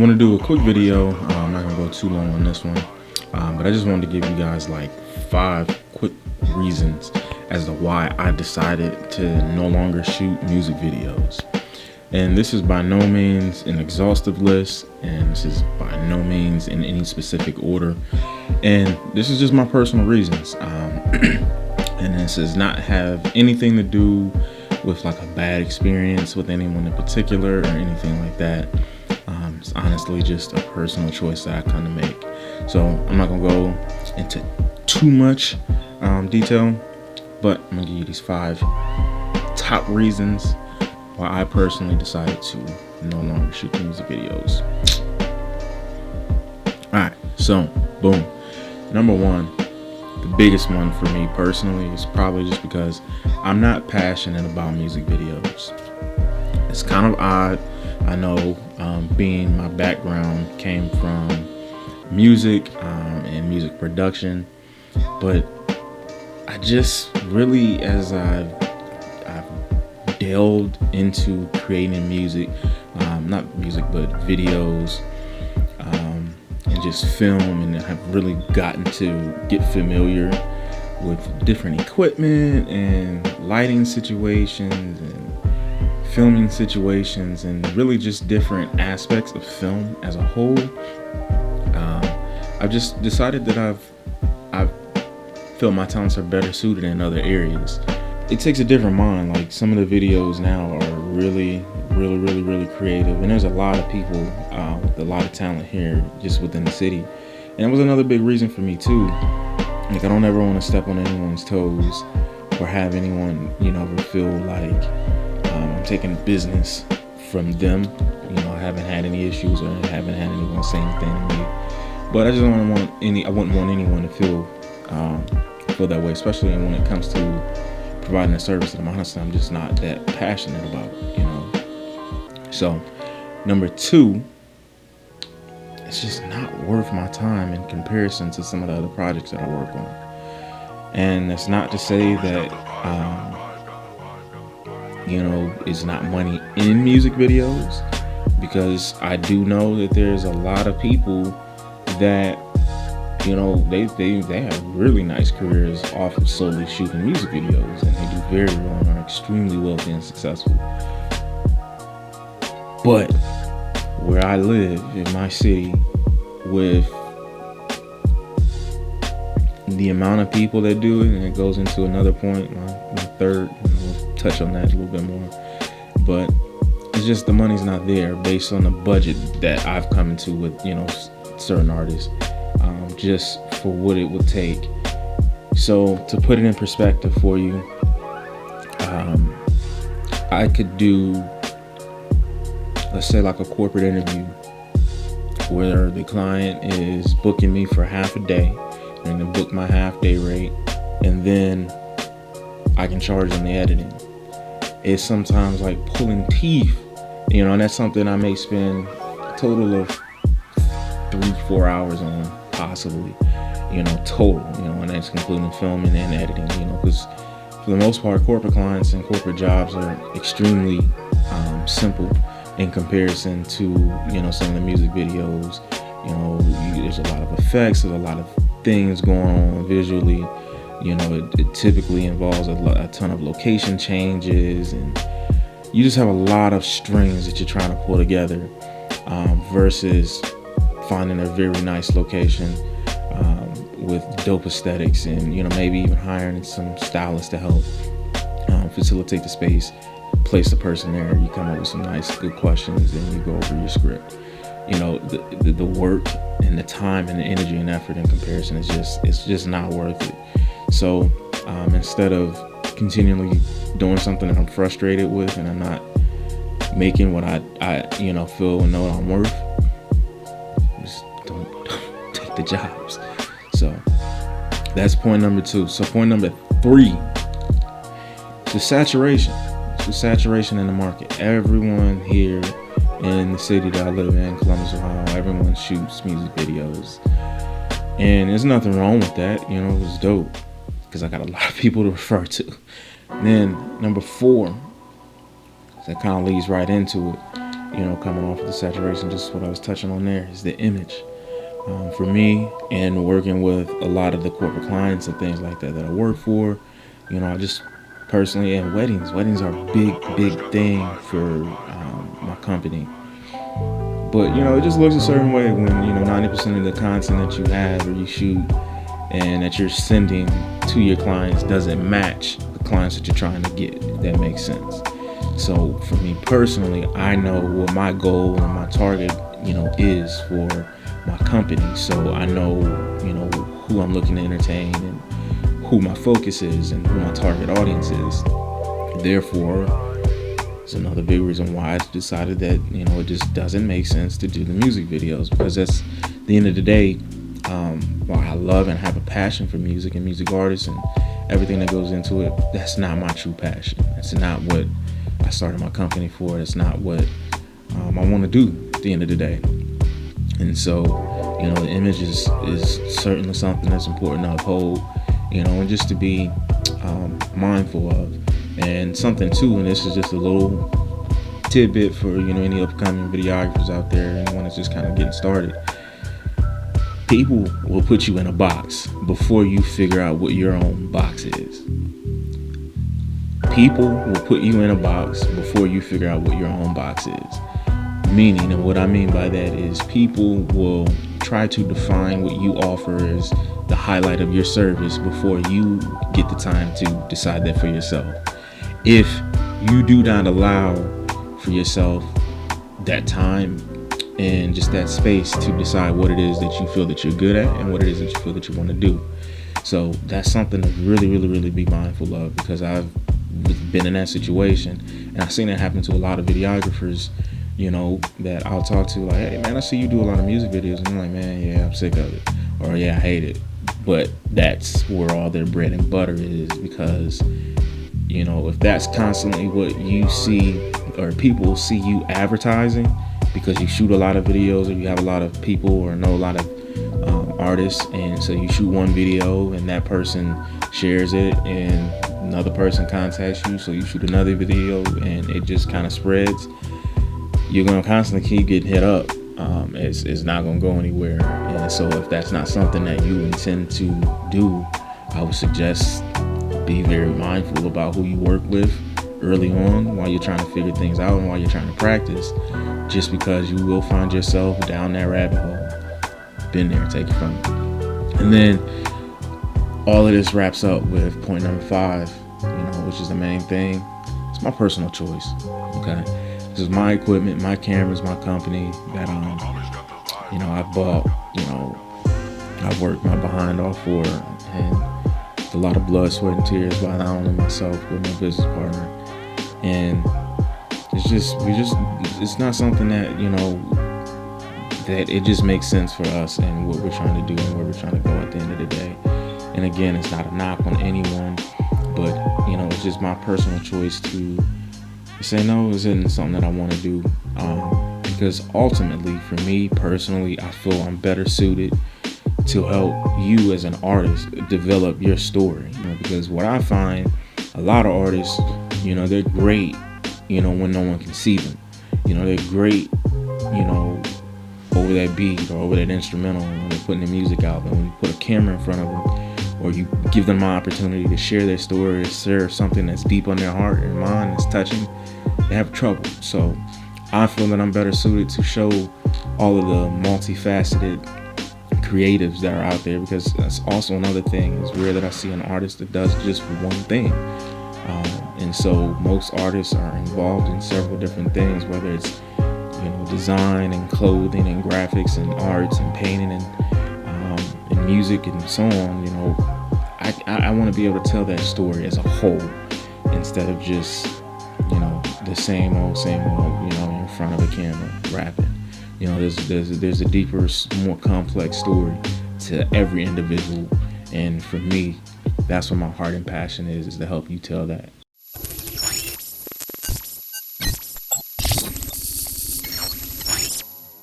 want to do a quick video. I'm not gonna go too long on this one, but I just wanted to give you guys like 5 quick reasons as to why I decided to no longer shoot music videos. And this is by no means an exhaustive list, and this is by no means in any specific order. And this is just my personal reasons. And this does not have anything to do with like a bad experience with anyone in particular or anything like that. It's honestly just a personal choice that I kind of make. So I'm not gonna go into too much detail, but I'm gonna give you these 5 top reasons why I personally decided to no longer shoot music videos. Alright, so boom. Number 1, the biggest one for me personally is probably just because I'm not passionate about music videos. It's kind of odd, I know, being my background came from music and music production, but I just really, as I've delved into creating music, not music but videos, and just film, and I've really gotten to get familiar with different equipment and lighting situations and filming situations, and really just different aspects of film as a whole. I've just decided that I've felt my talents are better suited in other areas. It takes a different mind. Like, some of the videos now are really creative, and there's a lot of people with a lot of talent here just within the city. And it was another big reason for me too. Like, I don't ever want to step on anyone's toes or have anyone, ever feel like I'm taking business from them. I haven't had any issues or I haven't had anyone say anything to me. But I just don't want I wouldn't want anyone to feel that way, especially when it comes to providing a service that I'm just not that passionate about, So, number 2, it's just not worth my time in comparison to some of the other projects that I work on. And that's not to say that it's not money in music videos, because I do know that there's a lot of people that they have really nice careers off of solely shooting music videos, and they do very well and are extremely wealthy and successful. But where I live in my city, with the amount of people that do it, and it goes into another point, my third, we'll touch on that a little bit more, but it's just the money's not there based on the budget that I've come into with certain artists, just for what it would take. So to put it in perspective for you, I could do, let's say, like a corporate interview where the client is booking me for half a day, and they book my half day rate, and then I can charge them the editing. It's sometimes like pulling teeth, and that's something I may spend a total of 3-4 hours on, possibly, total, and that's including filming and editing, because for the most part, corporate clients and corporate jobs are extremely simple in comparison to, some of the music videos. There's a lot of effects, there's a lot of things going on visually. It typically involves a ton of location changes, and you just have a lot of strings that you're trying to pull together, versus finding a very nice location with dope aesthetics, and maybe even hiring some stylists to help facilitate the space, place the person there. You come up with some nice, good questions, and you go over your script. The work and the time and the energy and effort in comparison is just not worth it. So instead of continually doing something that I'm frustrated with and I'm not making what I feel and know I'm worth, just don't take the jobs. So that's point number 2. So point number 3, the saturation. It's the saturation in the market. Everyone here in the city that I live in, Columbus, Ohio, everyone shoots music videos, and there's nothing wrong with that. It was dope because I got a lot of people to refer to. And then number 4, that kind of leads right into it, coming off of the saturation, just what I was touching on there, is the image. For me, and working with a lot of the corporate clients and things like that I work for, I just personally, and weddings are a big thing for my company. But it just looks a certain way when 90% of the content that you have or you shoot and that you're sending to your clients doesn't match the clients that you're trying to get, if that makes sense. So for me personally, I know what my goal and my target is for my company. So I know who I'm looking to entertain and who my focus is and who my target audience is. Therefore, it's another big reason why I decided that it just doesn't make sense to do the music videos, because that's the end of the day. While I love and have a passion for music and music artists and everything that goes into it, that's not my true passion. That's not what I started my company for. It's not what I want to do at the end of the day. And so, the image is certainly something that's important to uphold, and just to be mindful of. And something too, and this is just a little tidbit for any upcoming videographers out there, anyone that's just kind of getting started. People will put you in a box before you figure out what your own box is. People will put you in a box before you figure out what your own box is. Meaning, and what I mean by that is, people will try to define what you offer as the highlight of your service before you get the time to decide that for yourself. If you do not allow for yourself that time and just that space to decide what it is that you feel that you're good at and what it is that you feel that you want to do. So that's something to really be mindful of, because I've been in that situation and I've seen it happen to a lot of videographers, that I'll talk to, like, hey man, I see you do a lot of music videos, and I'm like, man, yeah, I'm sick of it, or yeah, I hate it. But that's where all their bread and butter is, because if that's constantly what you see, or people see you advertising because you shoot a lot of videos, or you have a lot of people or know a lot of artists, and so you shoot one video and that person shares it and another person contacts you, so you shoot another video and it just kind of spreads, you're going to constantly keep getting hit up. It's not going to go anywhere. And so if that's not something that you intend to do, I would suggest be very mindful about who you work with early on while you're trying to figure things out and while you're trying to practice, just because you will find yourself down that rabbit hole. Been there, take it from me. And then all of this wraps up with point number 5, which is the main thing. It's my personal choice. Okay, this is my equipment, my cameras, my company that I bought. I've worked my behind off for, and a lot of blood, sweat, and tears by not only myself but my business partner. And it's not something that that it just makes sense for us and what we're trying to do and where we're trying to go at the end of the day. And again, it's not a knock on anyone, but it's just my personal choice to say no, this isn't something that I want to do, because ultimately for me personally, I feel I'm better suited to help you as an artist develop your story. Because what I find, a lot of artists, they're great when no one can see them. They're great over that beat or over that instrumental when they're putting the music out. But when you put a camera in front of them, or you give them an opportunity to share their story, to share something that's deep on their heart and mind, that's touching, they have trouble. So I feel that I'm better suited to show all of the multifaceted creatives that are out there, because that's also another thing. It's rare that I see an artist that does just one thing. And so most artists are involved in several different things, whether it's design and clothing and graphics and arts and painting and music and so on. I want to be able to tell that story as a whole, instead of just the same old in front of a camera rapping. There's a deeper, more complex story to every individual, and for me, that's what my heart and passion is to help you tell that.